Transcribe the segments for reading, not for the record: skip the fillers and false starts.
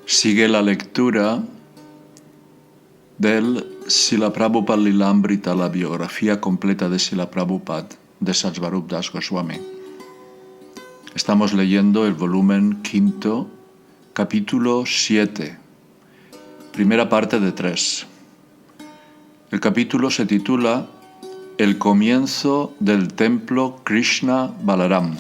Sigue la lectura del Srila Prabhupada Lilamrita, la biografía completa de Srila Prabhupada de Satsvarup Das Goswami. Estamos leyendo el volumen quinto, capítulo 7, primera parte de 3. El capítulo se titula El comienzo del templo Krishna Balaram.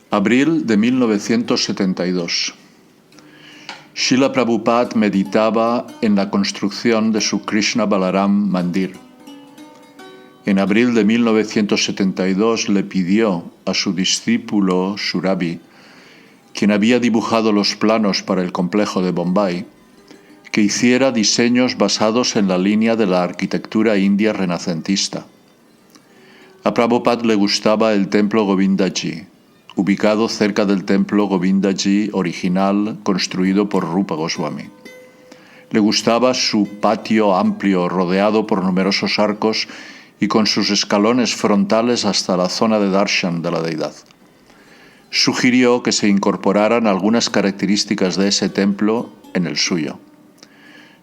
Abril de 1972. Srila Prabhupada meditaba en la construcción de su Krishna Balaram Mandir. En abril de 1972 le pidió a su discípulo Surabhi, quien había dibujado los planos para el complejo de Bombay, que hiciera diseños basados en la línea de la arquitectura india renacentista. A Prabhupada le gustaba el templo Govindaji, ubicado cerca del templo Govindaji original construido por Rupa Goswami. Le gustaba su patio amplio rodeado por numerosos arcos y con sus escalones frontales hasta la zona de darshan de la deidad. Sugirió que se incorporaran algunas características de ese templo en el suyo.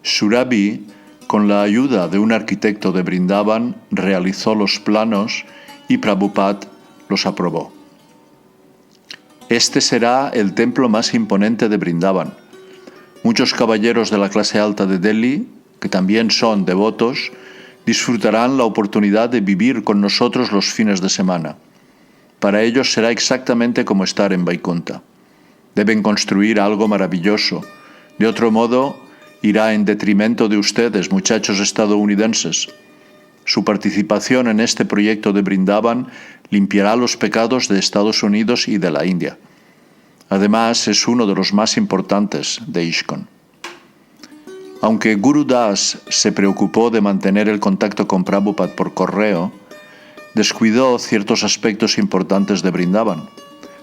Surabhi, con la ayuda de un arquitecto de Vrindavan, realizó los planos y Prabhupada los aprobó. Este será el templo más imponente de Vrindavan. Muchos caballeros de la clase alta de Delhi, que también son devotos, disfrutarán la oportunidad de vivir con nosotros los fines de semana. Para ellos será exactamente como estar en Vaikunta. Deben construir algo maravilloso. De otro modo, irá en detrimento de ustedes, muchachos estadounidenses. Su participación en este proyecto de Vrindavan limpiará los pecados de Estados Unidos y de la India. Además, es uno de los más importantes de ISKCON. Aunque Guru Das se preocupó de mantener el contacto con Prabhupada por correo, descuidó ciertos aspectos importantes de Vrindavan.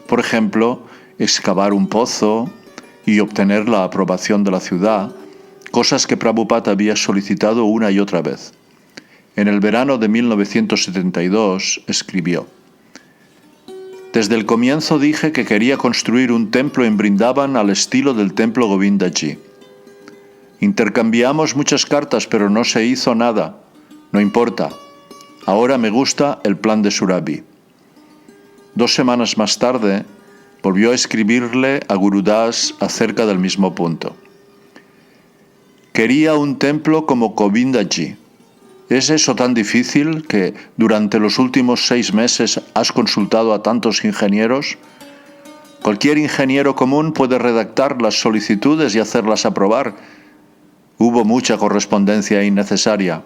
Por ejemplo, excavar un pozo y obtener la aprobación de la ciudad, cosas que Prabhupada había solicitado una y otra vez. En el verano de 1972 escribió: Desde el comienzo dije que quería construir un templo en Vrindavan al estilo del templo Govindaji. Intercambiamos muchas cartas, pero no se hizo nada. No importa. Ahora me gusta el plan de Surabhi. 2 semanas más tarde, volvió a escribirle a Guru Das acerca del mismo punto. Quería un templo como Govindaji. ¿Es eso tan difícil que durante los últimos 6 meses has consultado a tantos ingenieros? Cualquier ingeniero común puede redactar las solicitudes y hacerlas aprobar. Hubo mucha correspondencia innecesaria.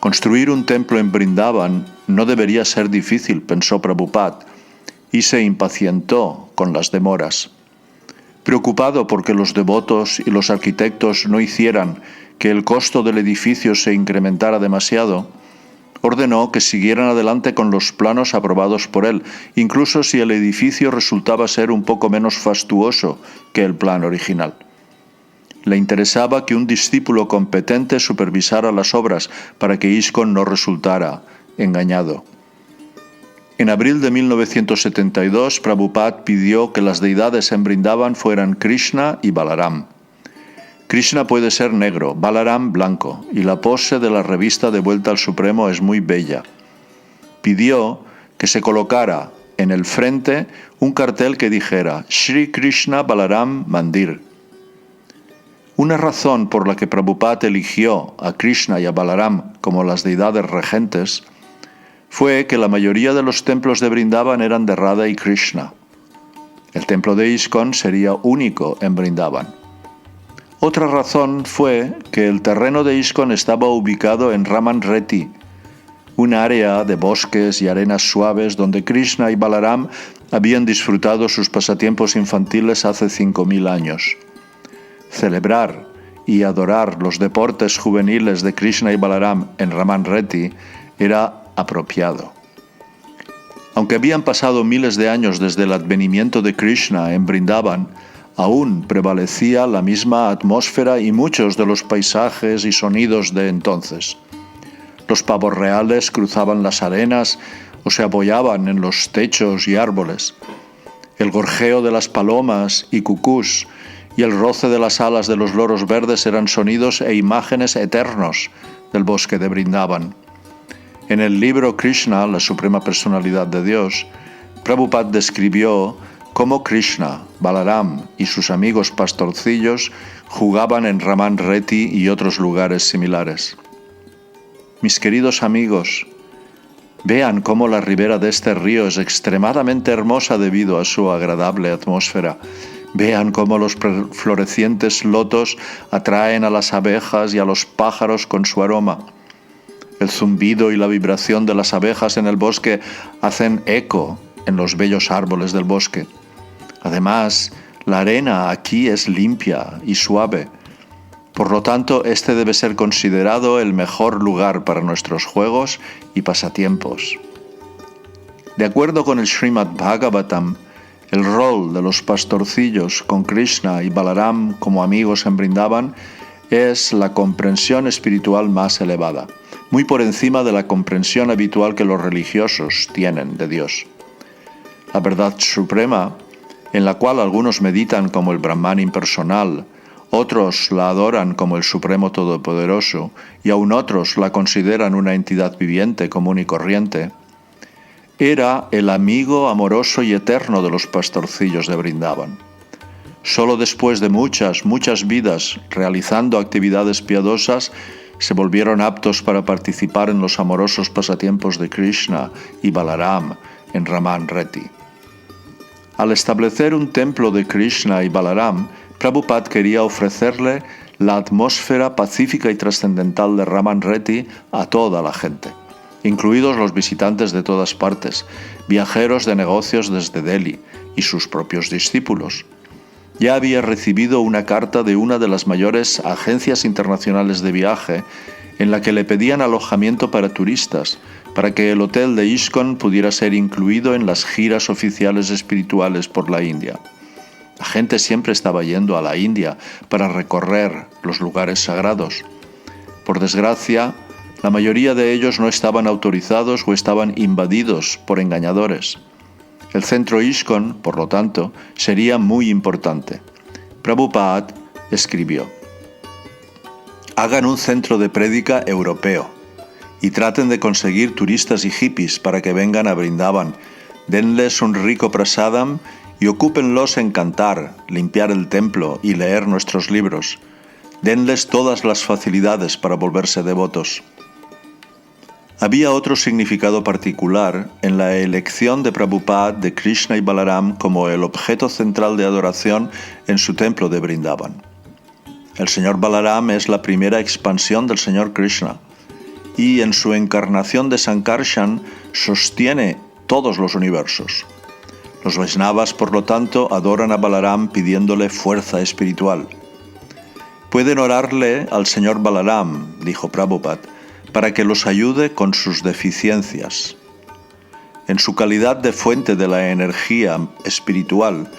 Construir un templo en Vrindavan no debería ser difícil, pensó Prabhupada, y se impacientó con las demoras. Preocupado porque los devotos y los arquitectos no hicieran que el costo del edificio se incrementara demasiado, ordenó que siguieran adelante con los planos aprobados por él, incluso si el edificio resultaba ser un poco menos fastuoso que el plan original. Le interesaba que un discípulo competente supervisara las obras para que ISKCON no resultara engañado. En abril de 1972, Prabhupada pidió que las deidades en Vrindavan fueran Krishna y Balaram. Krishna puede ser negro, Balaram blanco, y la pose de la revista de Vuelta al Supremo es muy bella. Pidió que se colocara en el frente un cartel que dijera Shri Krishna Balaram Mandir. Una razón por la que Prabhupada eligió a Krishna y a Balaram como las deidades regentes fue que la mayoría de los templos de Vrindavan eran de Radha y Krishna. El templo de ISKCON sería único en Vrindavan. Otra razón fue que el terreno de ISKCON estaba ubicado en Raman Reti, un área de bosques y arenas suaves donde Krishna y Balaram habían disfrutado sus pasatiempos infantiles hace 5000 años. Celebrar y adorar los deportes juveniles de Krishna y Balaram en Raman Reti era apropiado. Aunque habían pasado miles de años desde el advenimiento de Krishna en Vrindavan, aún prevalecía la misma atmósfera y muchos de los paisajes y sonidos de entonces. Los pavos reales cruzaban las arenas o se apoyaban en los techos y árboles. El gorjeo de las palomas y cucús y el roce de las alas de los loros verdes eran sonidos e imágenes eternos del bosque de Brindavan. En el libro Krishna, la Suprema Personalidad de Dios, Prabhupada describió cómo Krishna, Balaram y sus amigos pastorcillos jugaban en Raman Reti y otros lugares similares. Mis queridos amigos, vean cómo la ribera de este río es extremadamente hermosa debido a su agradable atmósfera. Vean cómo los florecientes lotos atraen a las abejas y a los pájaros con su aroma. El zumbido y la vibración de las abejas en el bosque hacen eco en los bellos árboles del bosque. Además, la arena aquí es limpia y suave. Por lo tanto, este debe ser considerado el mejor lugar para nuestros juegos y pasatiempos. De acuerdo con el Srimad Bhagavatam, el rol de los pastorcillos con Krishna y Balaram como amigos en Brindavan es la comprensión espiritual más elevada, muy por encima de la comprensión habitual que los religiosos tienen de Dios. La verdad suprema, en la cual algunos meditan como el Brahman impersonal, otros la adoran como el Supremo Todopoderoso y aún otros la consideran una entidad viviente común y corriente, era el amigo amoroso y eterno de los pastorcillos de Brindavan. Solo después de muchas vidas realizando actividades piadosas, se volvieron aptos para participar en los amorosos pasatiempos de Krishna y Balaram en Raman Reti. Al establecer un templo de Krishna y Balaram, Prabhupada quería ofrecerle la atmósfera pacífica y trascendental de Raman Reti a toda la gente, incluidos los visitantes de todas partes, viajeros de negocios desde Delhi y sus propios discípulos. Ya había recibido una carta de una de las mayores agencias internacionales de viaje en la que le pedían alojamiento para turistas, para que el hotel de ISKCON pudiera ser incluido en las giras oficiales espirituales por la India. La gente siempre estaba yendo a la India para recorrer los lugares sagrados. Por desgracia, la mayoría de ellos no estaban autorizados o estaban invadidos por engañadores. El centro ISKCON, por lo tanto, sería muy importante. Prabhupada escribió: hagan un centro de prédica europeo y traten de conseguir turistas y hippies para que vengan a Brindavan. Denles un rico prasadam y ocúpenlos en cantar, limpiar el templo y leer nuestros libros. Denles todas las facilidades para volverse devotos. Había otro significado particular en la elección de Prabhupada de Krishna y Balaram como el objeto central de adoración en su templo de Brindavan. El señor Balaram es la primera expansión del señor Krishna y en su encarnación de Sankarshan sostiene todos los universos. Los Vaishnavas, por lo tanto, adoran a Balaram pidiéndole fuerza espiritual. Pueden orarle al señor Balaram, dijo Prabhupada, para que los ayude con sus deficiencias. En su calidad de fuente de la energía espiritual,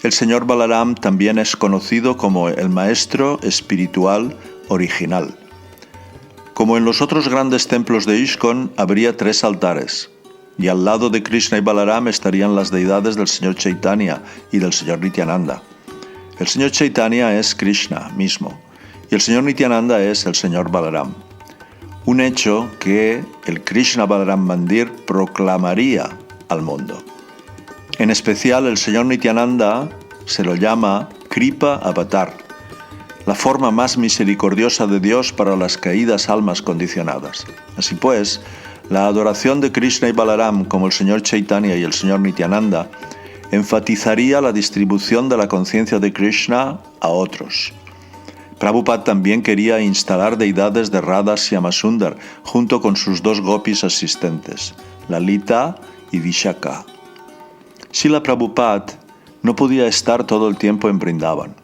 el señor Balaram también es conocido como el maestro espiritual original. Como en los otros grandes templos de ISKCON, habría 3 altares, y al lado de Krishna y Balaram estarían las deidades del señor Chaitanya y del señor Nityananda. El señor Chaitanya es Krishna mismo, y el señor Nityananda es el señor Balaram. Un hecho que el Krishna Balaram Mandir proclamaría al mundo. En especial, el señor Nityananda se lo llama Kripa Avatar, la forma más misericordiosa de Dios para las caídas almas condicionadas. Así pues, la adoración de Krishna y Balaram como el señor Chaitanya y el señor Nityananda enfatizaría la distribución de la conciencia de Krishna a otros. Prabhupada también quería instalar deidades de Radha Shyamasundar junto con sus 2 gopis asistentes, Lalita y Vishaka. Srila Prabhupada no podía estar todo el tiempo en Brindavan,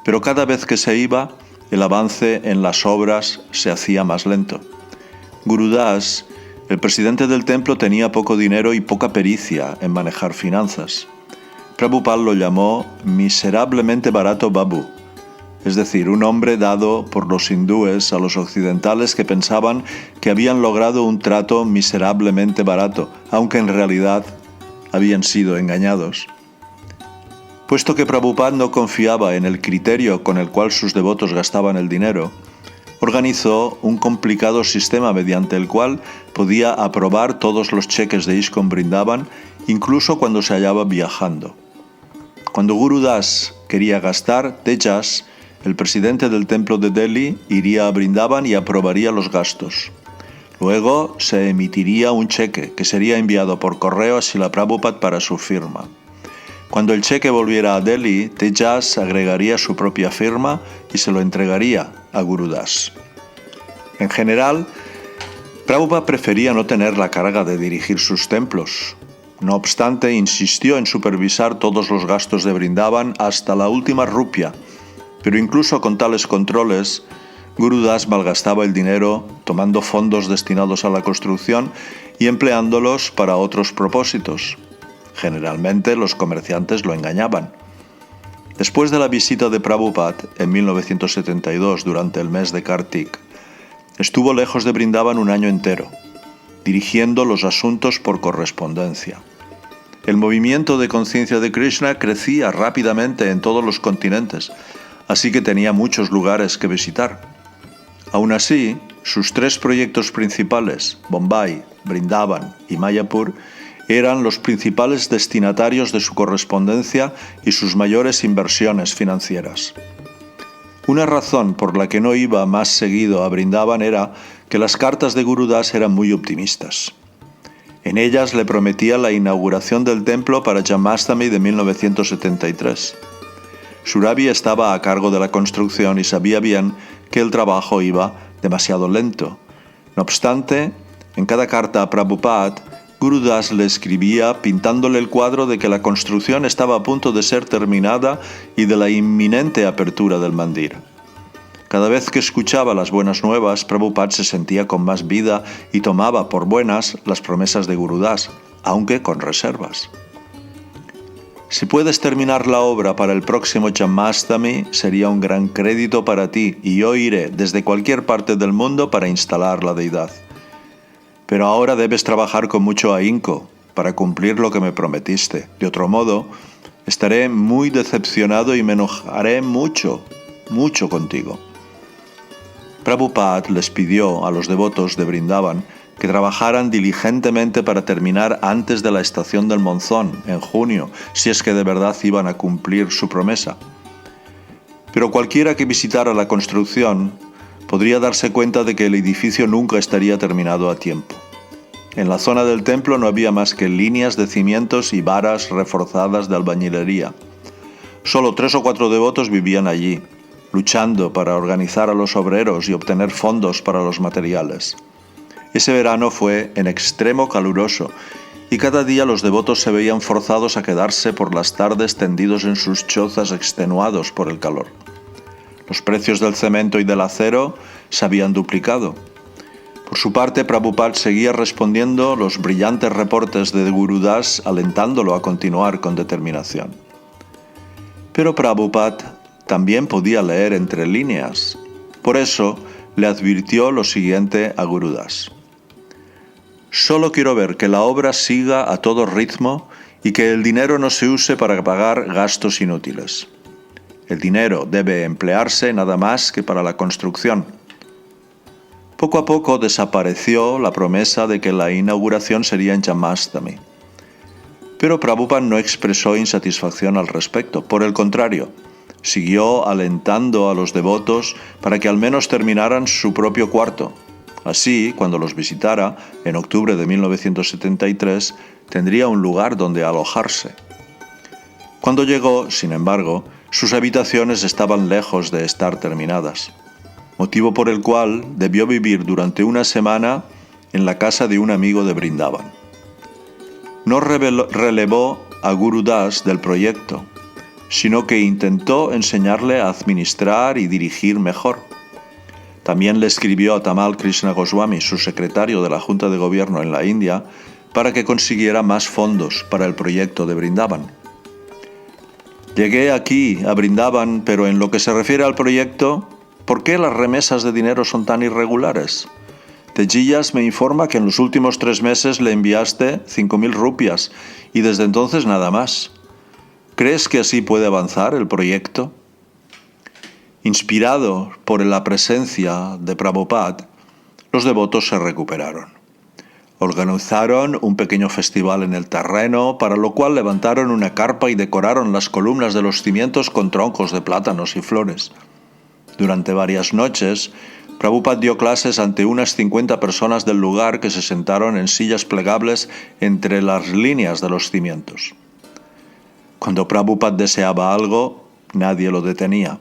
pero cada vez que se iba, el avance en las obras se hacía más lento. Gurudas, el presidente del templo, tenía poco dinero y poca pericia en manejar finanzas. Prabhupada lo llamó miserablemente barato Babu, es decir, un nombre dado por los hindúes a los occidentales que pensaban que habían logrado un trato miserablemente barato, aunque en realidad habían sido engañados. Puesto que Prabhupada no confiaba en el criterio con el cual sus devotos gastaban el dinero, organizó un complicado sistema mediante el cual podía aprobar todos los cheques de ISKCON Vrindavan, incluso cuando se hallaba viajando. Cuando Guru Das quería gastar, Tejas, el presidente del templo de Delhi, iría a Vrindavan y aprobaría los gastos. Luego se emitiría un cheque que sería enviado por correo a Srila Prabhupada para su firma. Cuando el cheque volviera a Delhi, Tejas agregaría su propia firma y se lo entregaría a Guru Das. En general, Prabhupada prefería no tener la carga de dirigir sus templos. No obstante, insistió en supervisar todos los gastos de Vrindavan hasta la última rupia, pero incluso con tales controles, Guru Das malgastaba el dinero tomando fondos destinados a la construcción y empleándolos para otros propósitos. Generalmente los comerciantes lo engañaban. Después de la visita de Prabhupada en 1972 durante el mes de Kartik, estuvo lejos de Vrindavan un año entero, dirigiendo los asuntos por correspondencia. El movimiento de conciencia de Krishna crecía rápidamente en todos los continentes, así que tenía muchos lugares que visitar. Aún así, sus tres proyectos principales, Bombay, Vrindavan y Mayapur, eran los principales destinatarios de su correspondencia y sus mayores inversiones financieras. Una razón por la que no iba más seguido a Vrindavan era que las cartas de Guru Das eran muy optimistas. En ellas le prometía la inauguración del templo para Janmashtami de 1973. Surabhi estaba a cargo de la construcción y sabía bien que el trabajo iba demasiado lento. No obstante, en cada carta a Prabhupada, Guru Das le escribía pintándole el cuadro de que la construcción estaba a punto de ser terminada y de la inminente apertura del mandir. Cada vez que escuchaba las buenas nuevas, Prabhupada se sentía con más vida y tomaba por buenas las promesas de Guru Das, aunque con reservas. Si puedes terminar la obra para el próximo Janmashtami, sería un gran crédito para ti y yo iré desde cualquier parte del mundo para instalar la deidad. Pero ahora debes trabajar con mucho ahínco para cumplir lo que me prometiste. De otro modo, estaré muy decepcionado y me enojaré mucho contigo. Prabhupada les pidió a los devotos de Vrindavan que trabajaran diligentemente para terminar antes de la estación del monzón, en junio, si es que de verdad iban a cumplir su promesa. Pero cualquiera que visitara la construcción podría darse cuenta de que el edificio nunca estaría terminado a tiempo. En la zona del templo no había más que líneas de cimientos y varas reforzadas de albañilería. Solo 3 o 4 devotos vivían allí, luchando para organizar a los obreros y obtener fondos para los materiales. Ese verano fue en extremo caluroso y cada día los devotos se veían forzados a quedarse por las tardes tendidos en sus chozas extenuados por el calor. Los precios del cemento y del acero se habían duplicado. Por su parte, Prabhupada seguía respondiendo los brillantes reportes de Guru Das, alentándolo a continuar con determinación. Pero Prabhupada también podía leer entre líneas. Por eso le advirtió lo siguiente a Guru Das: solo quiero ver que la obra siga a todo ritmo y que el dinero no se use para pagar gastos inútiles. El dinero debe emplearse nada más que para la construcción. Poco a poco desapareció la promesa de que la inauguración sería en Janmashtami. Pero Prabhupada no expresó insatisfacción al respecto. Por el contrario, siguió alentando a los devotos para que al menos terminaran su propio cuarto. Así, cuando los visitara, en octubre de 1973, tendría un lugar donde alojarse. Cuando llegó, sin embargo, sus habitaciones estaban lejos de estar terminadas, motivo por el cual debió vivir durante una semana en la casa de un amigo de Vrindavan. No relevó a Guru Das del proyecto, sino que intentó enseñarle a administrar y dirigir mejor. También le escribió a Tamal Krishna Goswami, su secretario de la Junta de Gobierno en la India, para que consiguiera más fondos para el proyecto de Vrindavan. Llegué aquí, a Brindavan, pero en lo que se refiere al proyecto, ¿por qué las remesas de dinero son tan irregulares? Tejillas me informa que en los últimos 3 meses le enviaste 5.000 rupias y desde entonces nada más. ¿Crees que así puede avanzar el proyecto? Inspirado por la presencia de Prabhupada, los devotos se recuperaron. Organizaron un pequeño festival en el terreno, para lo cual levantaron una carpa y decoraron las columnas de los cimientos con troncos de plátanos y flores. Durante varias noches, Prabhupada dio clases ante unas 50 personas del lugar que se sentaron en sillas plegables entre las líneas de los cimientos. Cuando Prabhupada deseaba algo, nadie lo detenía.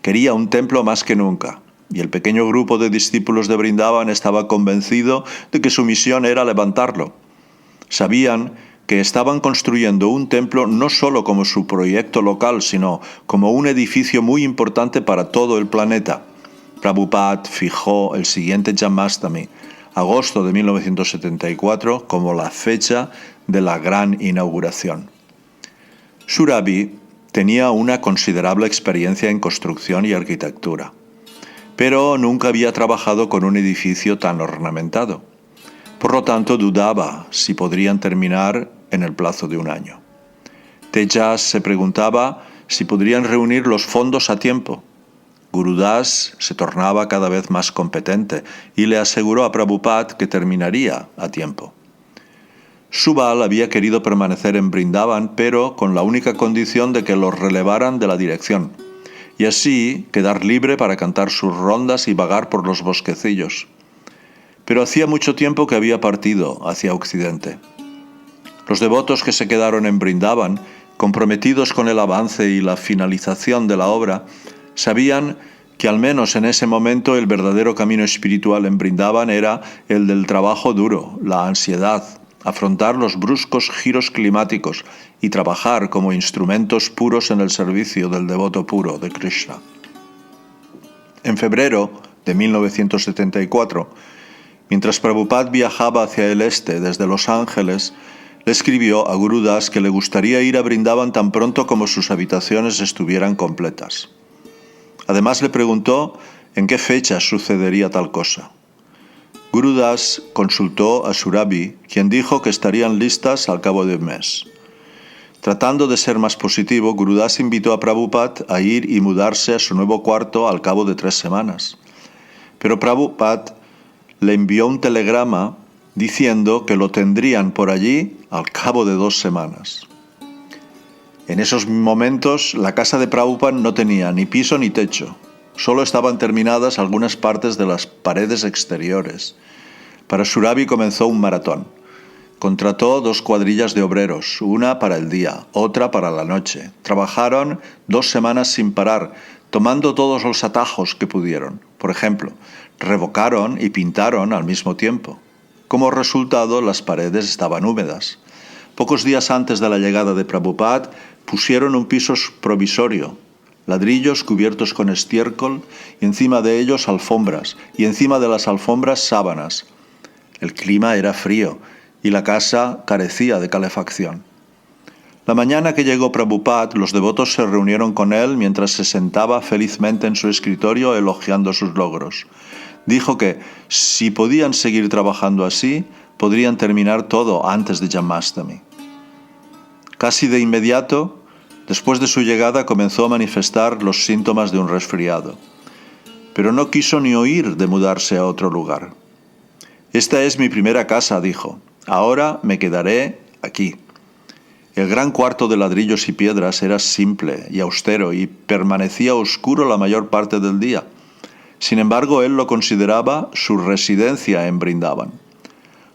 Quería un templo más que nunca, y el pequeño grupo de discípulos de Brindavan estaba convencido de que su misión era levantarlo. Sabían que estaban construyendo un templo no solo como su proyecto local, sino como un edificio muy importante para todo el planeta. Prabhupada fijó el siguiente Janmashtami, agosto de 1974, como la fecha de la gran inauguración. Surabhi tenía una considerable experiencia en construcción y arquitectura, pero nunca había trabajado con un edificio tan ornamentado. Por lo tanto, dudaba si podrían terminar en el plazo de un año. Tejas se preguntaba si podrían reunir los fondos a tiempo. Gurudas se tornaba cada vez más competente y le aseguró a Prabhupada que terminaría a tiempo. Subal había querido permanecer en Brindavan, pero con la única condición de que los relevaran de la dirección, y así quedar libre para cantar sus rondas y vagar por los bosquecillos. Pero hacía mucho tiempo que había partido hacia Occidente. Los devotos que se quedaron en Brindavan, comprometidos con el avance y la finalización de la obra, sabían que al menos en ese momento el verdadero camino espiritual en Brindavan era el del trabajo duro, la ansiedad, afrontar los bruscos giros climáticos y trabajar como instrumentos puros en el servicio del devoto puro de Krishna. En febrero de 1974, mientras Prabhupada viajaba hacia el este desde Los Ángeles, le escribió a Gurudas que le gustaría ir a Brindavan tan pronto como sus habitaciones estuvieran completas. Además le preguntó en qué fecha sucedería tal cosa. Gurudas consultó a Surabhi, quien dijo que estarían listas al cabo de un mes. Tratando de ser más positivo, Gurudas invitó a Prabhupada a ir y mudarse a su nuevo cuarto al cabo de 3 semanas. Pero Prabhupada le envió un telegrama diciendo que lo tendrían por allí al cabo de 2 semanas. En esos momentos, la casa de Prabhupada no tenía ni piso ni techo. Solo estaban terminadas algunas partes de las paredes exteriores. Para Surabhi comenzó un maratón. Contrató 2 cuadrillas de obreros, una para el día, otra para la noche. Trabajaron 2 semanas sin parar, tomando todos los atajos que pudieron. Por ejemplo, revocaron y pintaron al mismo tiempo. Como resultado, las paredes estaban húmedas. Pocos días antes de la llegada de Prabhupada, pusieron un piso provisorio, ladrillos cubiertos con estiércol y encima de ellos alfombras, y encima de las alfombras sábanas. El clima era frío y la casa carecía de calefacción. La mañana que llegó Prabhupada, los devotos se reunieron con él mientras se sentaba felizmente en su escritorio elogiando sus logros. Dijo que, si podían seguir trabajando así, podrían terminar todo antes de Janmashtami. Casi de inmediato, después de su llegada, comenzó a manifestar los síntomas de un resfriado. Pero no quiso ni oír de mudarse a otro lugar. «Esta es mi primera casa», dijo. «Ahora me quedaré aquí». El gran cuarto de ladrillos y piedras era simple y austero y permanecía oscuro la mayor parte del día. Sin embargo, él lo consideraba su residencia en Brindavan.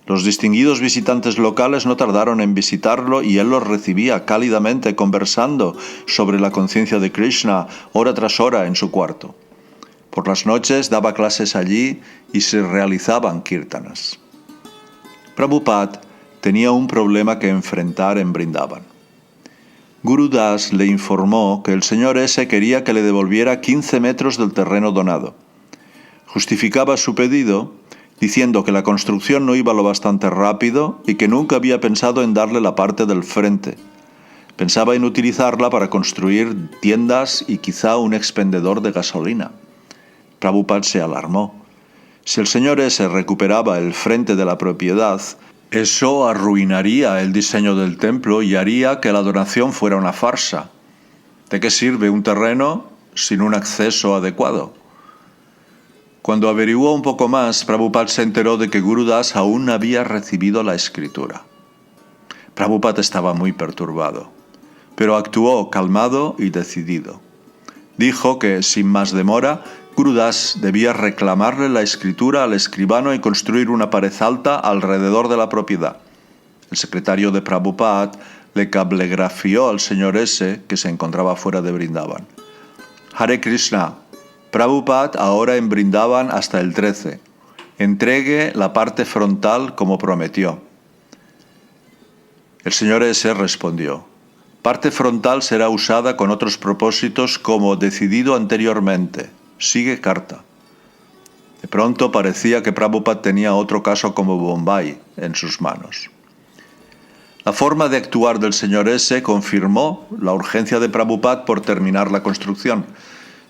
Los distinguidos visitantes locales no tardaron en visitarlo y él los recibía cálidamente, conversando sobre la conciencia de Krishna hora tras hora en su cuarto. Por las noches daba clases allí y se realizaban kirtanas. Prabhupada tenía un problema que enfrentar en Brindavan. Gurudas le informó que el señor S. quería que le devolviera 15 metros del terreno donado. Justificaba su pedido diciendo que la construcción no iba lo bastante rápido y que nunca había pensado en darle la parte del frente. Pensaba en utilizarla para construir tiendas y quizá un expendedor de gasolina. Prabhupada se alarmó. Si el señor S. recuperaba el frente de la propiedad, eso arruinaría el diseño del templo y haría que la donación fuera una farsa. ¿De qué sirve un terreno sin un acceso adecuado? Cuando averiguó un poco más, Prabhupada se enteró de que Guru Das aún había recibido la escritura. Prabhupada estaba muy perturbado, pero actuó calmado y decidido. Dijo que, sin más demora, Guru Das debía reclamarle la escritura al escribano y construir una pared alta alrededor de la propiedad. El secretario de Prabhupada le cablegrafió al señor S., que se encontraba fuera de Vrindavan. Hare Krishna, Prabhupada ahora en Vrindavan hasta el 13. Entregue la parte frontal como prometió. El señor S. respondió: parte frontal será usada con otros propósitos como decidido anteriormente. Sigue carta. De pronto parecía que Prabhupada tenía otro caso como Bombay en sus manos. La forma de actuar del señor S. confirmó la urgencia de Prabhupada por terminar la construcción.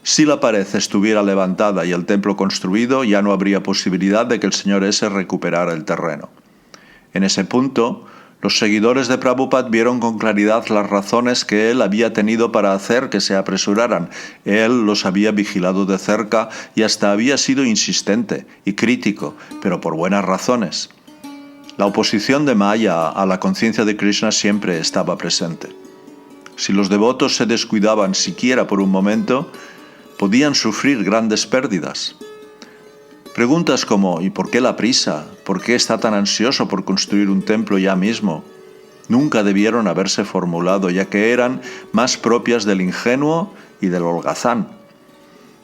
Si la pared estuviera levantada y el templo construido, ya no habría posibilidad de que el señor S. recuperara el terreno. En ese punto, los seguidores de Prabhupada vieron con claridad las razones que él había tenido para hacer que se apresuraran. Él los había vigilado de cerca y hasta había sido insistente y crítico, pero por buenas razones. La oposición de Maya a la conciencia de Krishna siempre estaba presente. Si los devotos se descuidaban siquiera por un momento, podían sufrir grandes pérdidas. Preguntas como ¿y por qué la prisa? ¿Por qué está tan ansioso por construir un templo ya mismo? Nunca debieron haberse formulado, ya que eran más propias del ingenuo y del holgazán.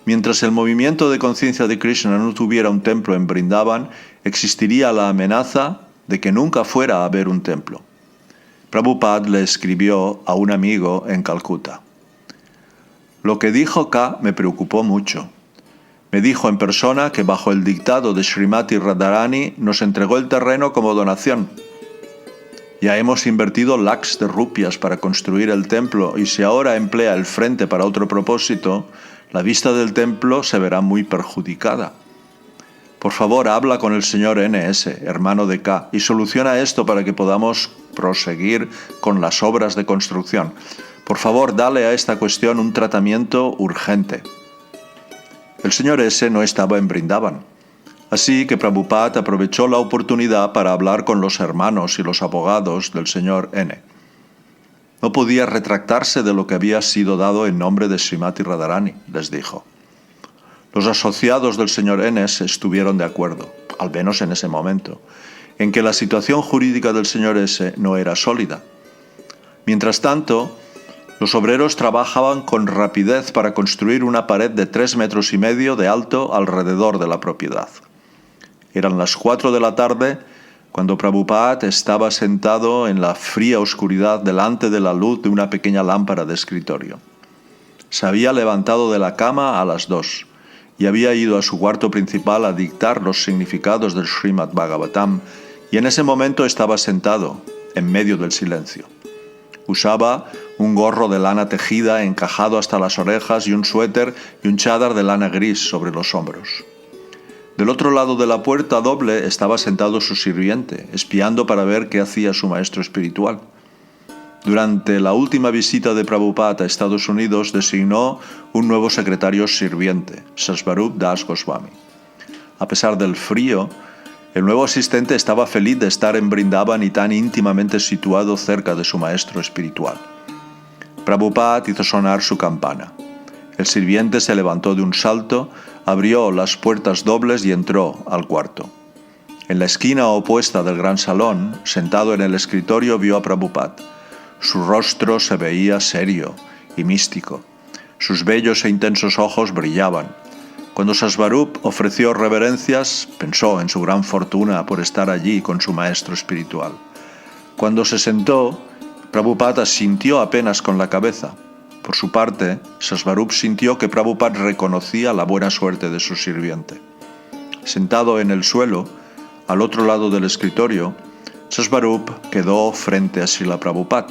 Mientras el movimiento de conciencia de Krishna no tuviera un templo en Vrindavan, existiría la amenaza de que nunca fuera a haber un templo. Prabhupada le escribió a un amigo en Calcuta: lo que dijo K me preocupó mucho. Me dijo en persona que bajo el dictado de Srimati Radharani nos entregó el terreno como donación. Ya hemos invertido lakhs de rupias para construir el templo y si ahora emplea el frente para otro propósito, la vista del templo se verá muy perjudicada. Por favor, habla con el señor NS, hermano de K, y soluciona esto para que podamos proseguir con las obras de construcción. Por favor, dale a esta cuestión un tratamiento urgente. El señor S. no estaba en Vrindavan, así que Prabhupada aprovechó la oportunidad para hablar con los hermanos y los abogados del señor N. No podía retractarse de lo que había sido dado en nombre de Srimati Radharani, les dijo. Los asociados del señor N. estuvieron de acuerdo, al menos en ese momento, en que la situación jurídica del señor S. no era sólida. Mientras tanto, los obreros trabajaban con rapidez para construir una pared de 3,5 metros de alto alrededor de la propiedad. Eran las 4 de la tarde cuando Prabhupada estaba sentado en la fría oscuridad delante de la luz de una pequeña lámpara de escritorio. Se había levantado de la cama a las 2 y había ido a su cuarto principal a dictar los significados del Srimad Bhagavatam y en ese momento estaba sentado en medio del silencio. Usaba un gorro de lana tejida encajado hasta las orejas y un suéter y un chadar de lana gris sobre los hombros. Del otro lado de la puerta doble estaba sentado su sirviente, espiando para ver qué hacía su maestro espiritual. Durante la última visita de Prabhupada a Estados Unidos designó un nuevo secretario sirviente, Sasvarup Das Goswami. A pesar del frío, el nuevo asistente estaba feliz de estar en Vrindavan y tan íntimamente situado cerca de su maestro espiritual. Prabhupada hizo sonar su campana. El sirviente se levantó de un salto, abrió las puertas dobles y entró al cuarto. En la esquina opuesta del gran salón, sentado en el escritorio, vio a Prabhupada. Su rostro se veía serio y místico. Sus bellos e intensos ojos brillaban. Cuando Sasvarup ofreció reverencias, pensó en su gran fortuna por estar allí con su maestro espiritual. Cuando se sentó, Prabhupada asintió apenas con la cabeza. Por su parte, Sasvarup sintió que Prabhupada reconocía la buena suerte de su sirviente. Sentado en el suelo, al otro lado del escritorio, Sasvarup quedó frente a Srila Prabhupada.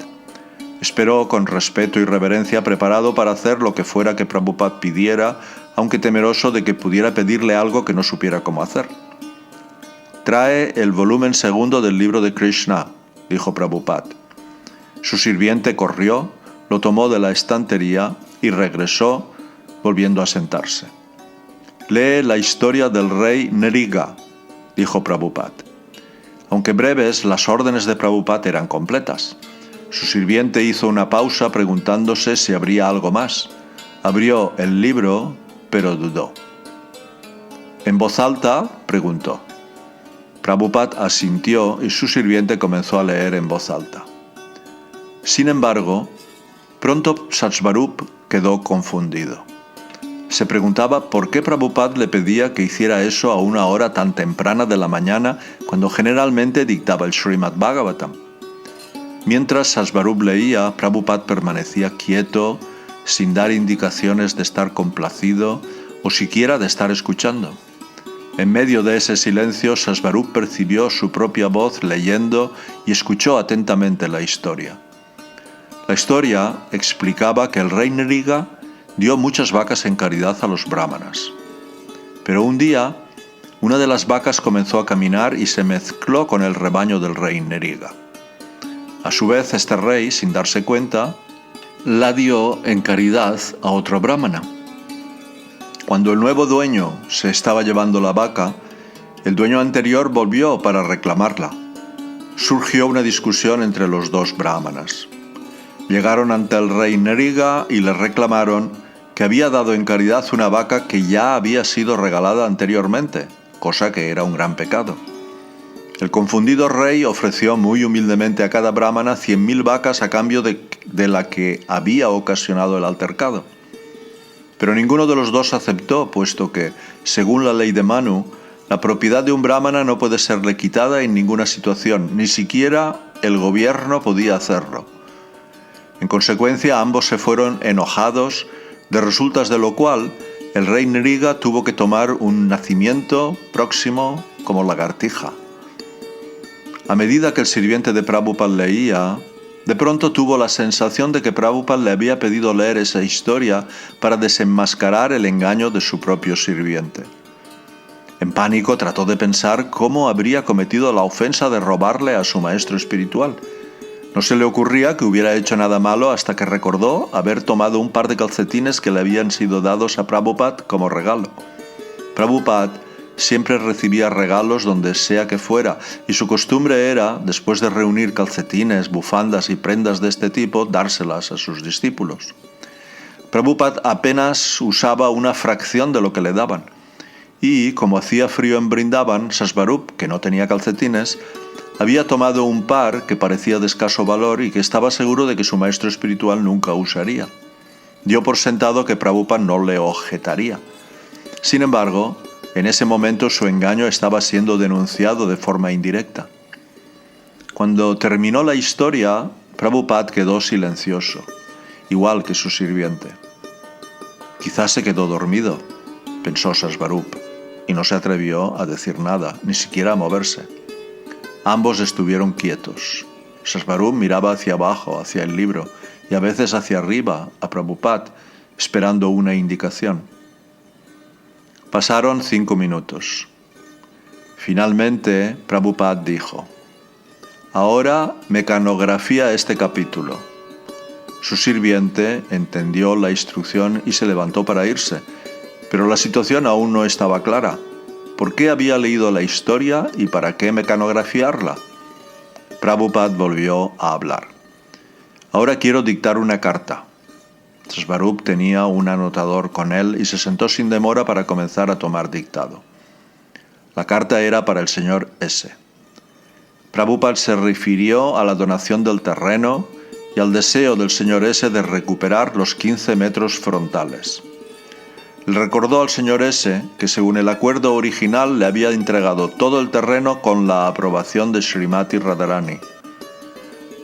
Esperó con respeto y reverencia, preparado para hacer lo que fuera que Prabhupada pidiera, aunque temeroso de que pudiera pedirle algo que no supiera cómo hacer. «Trae el volumen segundo del libro de Krishna», dijo Prabhupada. Su sirviente corrió, lo tomó de la estantería y regresó, volviendo a sentarse. «Lee la historia del rey Nriga», dijo Prabhupada. Aunque breves, las órdenes de Prabhupada eran completas. Su sirviente hizo una pausa preguntándose si habría algo más. Abrió el libro, pero dudó. En voz alta, preguntó. Prabhupada asintió y su sirviente comenzó a leer en voz alta. Sin embargo, pronto Satsvarup quedó confundido. Se preguntaba por qué Prabhupada le pedía que hiciera eso a una hora tan temprana de la mañana, cuando generalmente dictaba el Srimad Bhagavatam. Mientras Satsvarup leía, Prabhupada permanecía quieto, sin dar indicaciones de estar complacido o siquiera de estar escuchando. En medio de ese silencio, Satsvarup percibió su propia voz leyendo y escuchó atentamente la historia. La historia explicaba que el rey Nriga dio muchas vacas en caridad a los brahmanas. Pero un día, una de las vacas comenzó a caminar y se mezcló con el rebaño del rey Nriga. A su vez, este rey, sin darse cuenta, la dio en caridad a otro brahmana. Cuando el nuevo dueño se estaba llevando la vaca, el dueño anterior volvió para reclamarla. Surgió una discusión entre los dos brahmanas. Llegaron ante el rey Nriga y le reclamaron que había dado en caridad una vaca que ya había sido regalada anteriormente, cosa que era un gran pecado. El confundido rey ofreció muy humildemente a cada brahmana 100.000 vacas a cambio de la que había ocasionado el altercado. Pero ninguno de los dos aceptó, puesto que, según la ley de Manu, la propiedad de un brahmana no puede serle quitada en ninguna situación, ni siquiera el gobierno podía hacerlo. En consecuencia, ambos se fueron enojados, de resultas de lo cual el rey Nriga tuvo que tomar un nacimiento próximo como lagartija. A medida que el sirviente de Prabhupada leía, de pronto tuvo la sensación de que Prabhupada le había pedido leer esa historia para desenmascarar el engaño de su propio sirviente. En pánico trató de pensar cómo habría cometido la ofensa de robarle a su maestro espiritual. No se le ocurría que hubiera hecho nada malo hasta que recordó haber tomado un par de calcetines que le habían sido dados a Prabhupada como regalo. Prabhupada siempre recibía regalos donde sea que fuera, y su costumbre era, después de reunir calcetines, bufandas y prendas de este tipo, dárselas a sus discípulos. Prabhupada apenas usaba una fracción de lo que le daban, y, como hacía frío en Vrindavan, Satsvarup, que no tenía calcetines, había tomado un par que parecía de escaso valor y que estaba seguro de que su maestro espiritual nunca usaría. Dio por sentado que Prabhupada no le objetaría. Sin embargo, en ese momento su engaño estaba siendo denunciado de forma indirecta. Cuando terminó la historia, Prabhupada quedó silencioso, igual que su sirviente. Quizás se quedó dormido, pensó Satsvarup, y no se atrevió a decir nada, ni siquiera a moverse. Ambos estuvieron quietos. Satsvarup miraba hacia abajo, hacia el libro, y a veces hacia arriba, a Prabhupada, esperando una indicación. Pasaron 5 minutos. Finalmente, Prabhupada dijo: «Ahora mecanografía este capítulo». Su sirviente entendió la instrucción y se levantó para irse, pero la situación aún no estaba clara. ¿Por qué había leído la historia y para qué mecanografiarla? Prabhupada volvió a hablar. «Ahora quiero dictar una carta». Satsvarup tenía un anotador con él y se sentó sin demora para comenzar a tomar dictado. La carta era para el señor S. Prabhupada se refirió a la donación del terreno y al deseo del señor S de recuperar los 15 metros frontales. Le recordó al señor S que según el acuerdo original le había entregado todo el terreno con la aprobación de Srimati Radharani.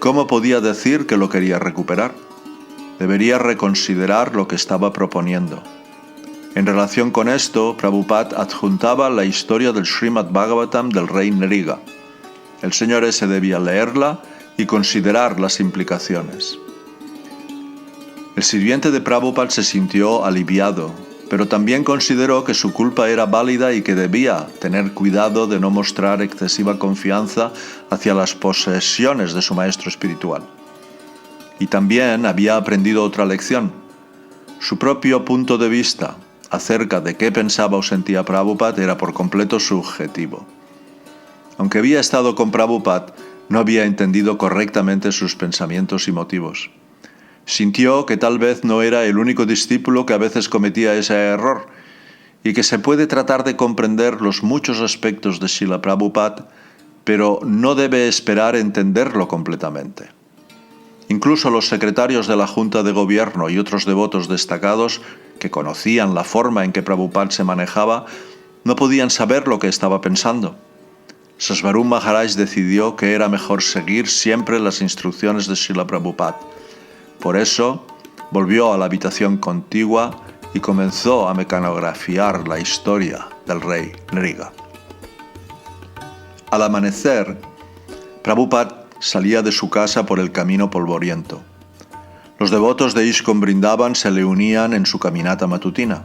¿Cómo podía decir que lo quería recuperar? Debería reconsiderar lo que estaba proponiendo. En relación con esto, Prabhupada adjuntaba la historia del Srimad Bhagavatam del rey Nriga. El señor S debía leerla y considerar las implicaciones. El sirviente de Prabhupada se sintió aliviado, pero también consideró que su culpa era válida y que debía tener cuidado de no mostrar excesiva confianza hacia las posesiones de su maestro espiritual. Y también había aprendido otra lección. Su propio punto de vista acerca de qué pensaba o sentía Prabhupada era por completo subjetivo. Aunque había estado con Prabhupada, no había entendido correctamente sus pensamientos y motivos. Sintió que tal vez no era el único discípulo que a veces cometía ese error y que se puede tratar de comprender los muchos aspectos de Srila Prabhupada, pero no debe esperar entenderlo completamente. Incluso los secretarios de la Junta de Gobierno y otros devotos destacados que conocían la forma en que Prabhupada se manejaba no podían saber lo que estaba pensando. Sasvarum Maharaj decidió que era mejor seguir siempre las instrucciones de Srila Prabhupada. Por eso, volvió a la habitación contigua y comenzó a mecanografiar la historia del rey Nriga. Al amanecer, Prabhupada salía de su casa por el camino polvoriento. Los devotos de ISKCON Vrindavan se le unían en su caminata matutina.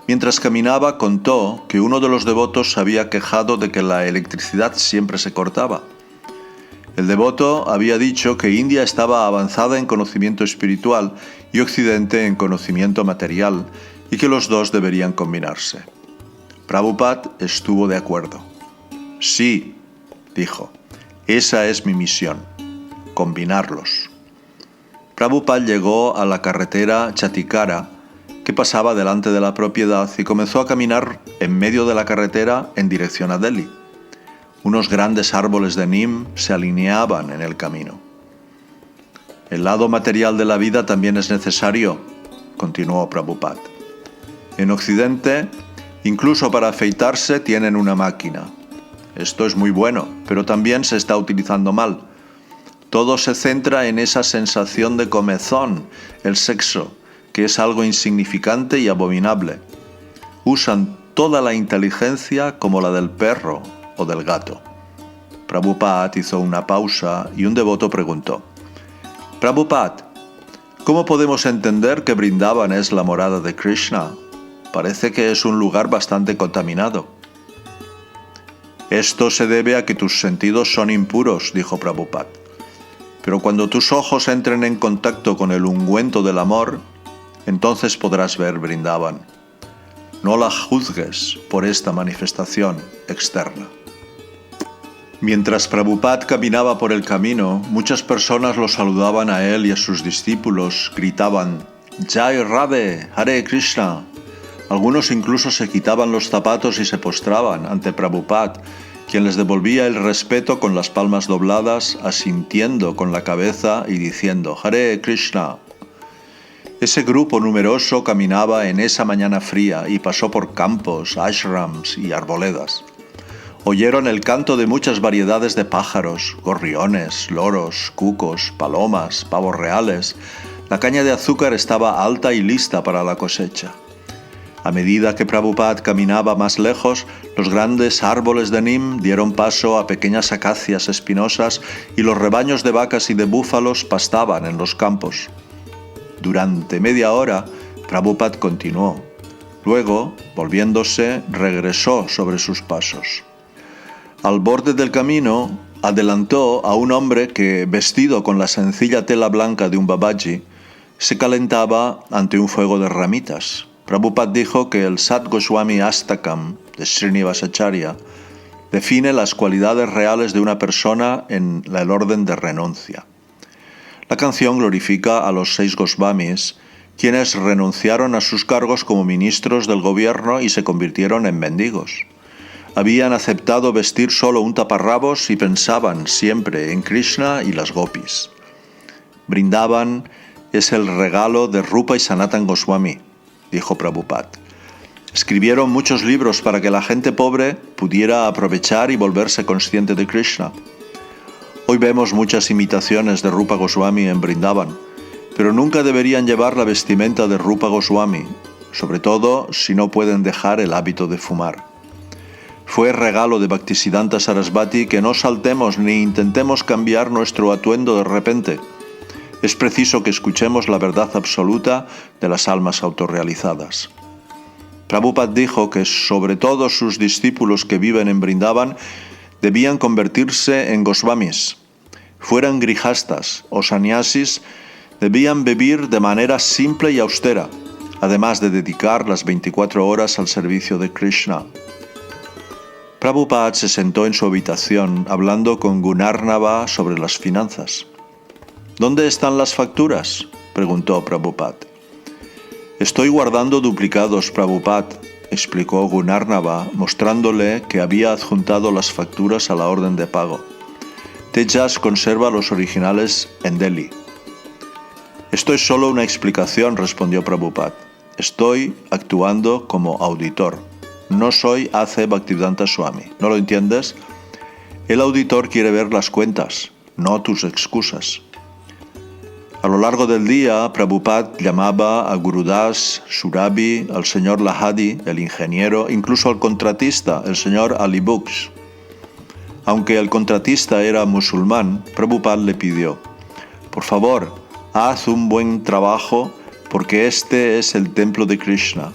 Mientras caminaba, contó que uno de los devotos se había quejado de que la electricidad siempre se cortaba. El devoto había dicho que India estaba avanzada en conocimiento espiritual y Occidente en conocimiento material, y que los dos deberían combinarse. Prabhupada estuvo de acuerdo. Sí, dijo, esa es mi misión, combinarlos. Prabhupada llegó a la carretera Chatikara, que pasaba delante de la propiedad, y comenzó a caminar en medio de la carretera en dirección a Delhi. Unos grandes árboles de Neem se alineaban en el camino. El lado material de la vida también es necesario, continuó Prabhupada. En Occidente, incluso para afeitarse tienen una máquina. Esto es muy bueno, pero también se está utilizando mal. Todo se centra en esa sensación de comezón, el sexo, que es algo insignificante y abominable. Usan toda la inteligencia como la del perro o del gato. Prabhupada hizo una pausa y un devoto preguntó: Prabhupada, ¿cómo podemos entender que Vrindavan es la morada de Krishna? Parece que es un lugar bastante contaminado. Esto se debe a que tus sentidos son impuros, dijo Prabhupada. Pero cuando tus ojos entren en contacto con el ungüento del amor, entonces podrás ver Vrindavan. No la juzgues por esta manifestación externa. Mientras Prabhupada caminaba por el camino, muchas personas lo saludaban a él y a sus discípulos, gritaban: Jai Radhe, Hare Krishna. Algunos incluso se quitaban los zapatos y se postraban ante Prabhupada, quien les devolvía el respeto con las palmas dobladas, asintiendo con la cabeza y diciendo Hare Krishna. Ese grupo numeroso caminaba en esa mañana fría y pasó por campos, ashrams y arboledas. Oyeron el canto de muchas variedades de pájaros, gorriones, loros, cucos, palomas, pavos reales. La caña de azúcar estaba alta y lista para la cosecha. A medida que Prabhupada caminaba más lejos, los grandes árboles de Neem dieron paso a pequeñas acacias espinosas y los rebaños de vacas y de búfalos pastaban en los campos. Durante media hora, Prabhupada continuó. Luego, volviéndose, regresó sobre sus pasos. Al borde del camino, adelantó a un hombre que, vestido con la sencilla tela blanca de un babaji, se calentaba ante un fuego de ramitas. Prabhupada dijo que el Sat Goswami Astakam de Srinivasacharya define las cualidades reales de una persona en el orden de renuncia. La canción glorifica a los 6 Goswamis, quienes renunciaron a sus cargos como ministros del gobierno y se convirtieron en mendigos. Habían aceptado vestir solo un taparrabos y pensaban siempre en Krishna y las gopis. Vrindavan es el regalo de Rupa y Sanatan Goswami, dijo Prabhupada. Escribieron muchos libros para que la gente pobre pudiera aprovechar y volverse consciente de Krishna. Hoy vemos muchas imitaciones de Rupa Goswami en Vrindavan, pero nunca deberían llevar la vestimenta de Rupa Goswami, sobre todo si no pueden dejar el hábito de fumar. Fue regalo de Bhaktisiddhanta Sarasvati que no saltemos ni intentemos cambiar nuestro atuendo de repente. Es preciso que escuchemos la verdad absoluta de las almas autorrealizadas. Prabhupada dijo que sobre todo sus discípulos que viven en Vrindavan debían convertirse en Gosvamis. Fueran grihastas o sannyasis, debían vivir de manera simple y austera, además de dedicar las 24 horas al servicio de Krishna. Prabhupada se sentó en su habitación hablando con Gunarnava sobre las finanzas. ¿Dónde están las facturas?, preguntó Prabhupada. Estoy guardando duplicados, Prabhupada, explicó Gunarnava, mostrándole que había adjuntado las facturas a la orden de pago. Tejas conserva los originales en Delhi. Esto es solo una explicación, respondió Prabhupada. Estoy actuando como auditor. No soy A.C. Bhaktivedanta Swami. ¿No lo entiendes? El auditor quiere ver las cuentas, no tus excusas. A lo largo del día, Prabhupada llamaba a Gurudas, Surabhi, al señor Lahadi, el ingeniero, incluso al contratista, el señor Ali Bux. Aunque el contratista era musulmán, Prabhupada le pidió: por favor, haz un buen trabajo porque este es el templo de Krishna.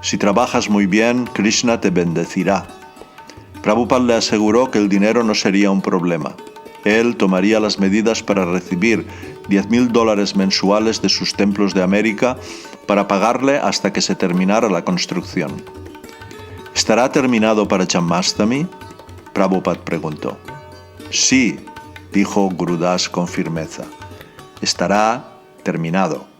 Si trabajas muy bien, Krishna te bendecirá. Prabhupada le aseguró que el dinero no sería un problema. Él tomaría las medidas para recibir $10,000 mensuales de sus templos de América para pagarle hasta que se terminara la construcción. ¿Estará terminado para Janmashtami?, Prabhupada preguntó. Sí, dijo Gurudas con firmeza. Estará terminado.